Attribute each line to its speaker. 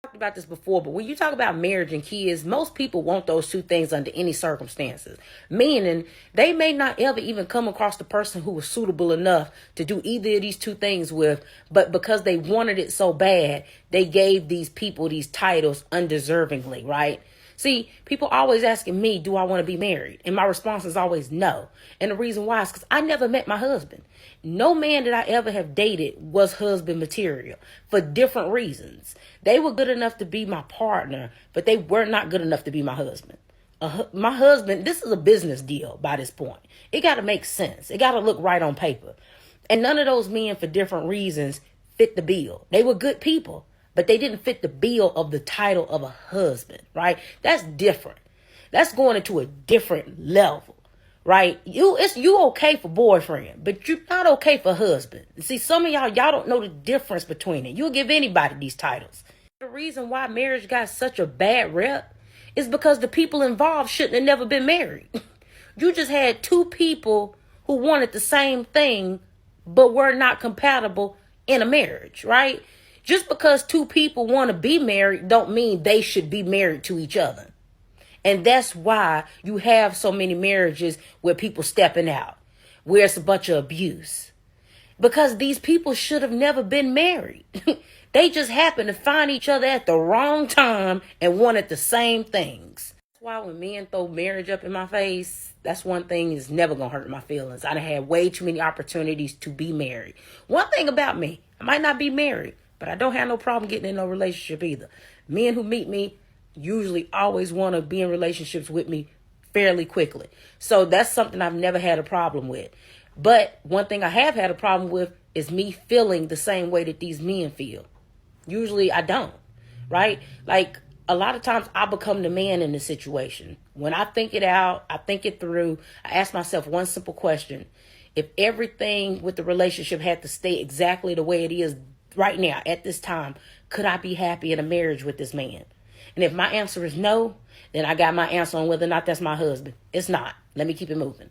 Speaker 1: Talked about this before, but when you talk about marriage and kids, most people want those two things under any circumstances. Meaning they may not ever even come across the person who was suitable enough to do either of these two things with, but because they wanted it so bad, they gave these people these titles undeservingly, right? See, people always asking me, do I want to be married? And my response is always no. And the reason why is because I never met my husband. No man that I ever have dated was husband material for different reasons. They were good enough to be my partner, but they were not good enough to be my husband. My husband, this is a business deal by this point. It got to make sense. It got to look right on paper. And none of those men, for different reasons, fit the bill. They were good people, but they didn't fit the bill of the title of a husband, right? That's different. That's going into a different level, right? You okay for boyfriend, but you're not okay for husband. See, some of y'all don't know the difference between it. You'll give anybody these titles. The reason why marriage got such a bad rep is because the people involved shouldn't have never been married. You just had two people who wanted the same thing, but were not compatible in a marriage, right? Just because two people want to be married don't mean they should be married to each other. And that's why you have so many marriages where people stepping out, where it's a bunch of abuse. Because these people should have never been married. They just happened to find each other at the wrong time and wanted the same things. That's why when men throw marriage up in my face, that's one thing is never going to hurt my feelings. I done had way too many opportunities to be married. One thing about me, I might not be married, but I don't have no problem getting in no relationship either. Men who meet me usually always want to be in relationships with me fairly quickly. So that's something I've never had a problem with. But one thing I have had a problem with is me feeling the same way that these men feel. Usually I don't, right? Like a lot of times I become the man in the situation. When I think it out, I think it through, I ask myself one simple question. If everything with the relationship had to stay exactly the way it is right now, at this time, could I be happy in a marriage with this man? And if my answer is no, then I got my answer on whether or not that's my husband. It's not. Let me keep it moving.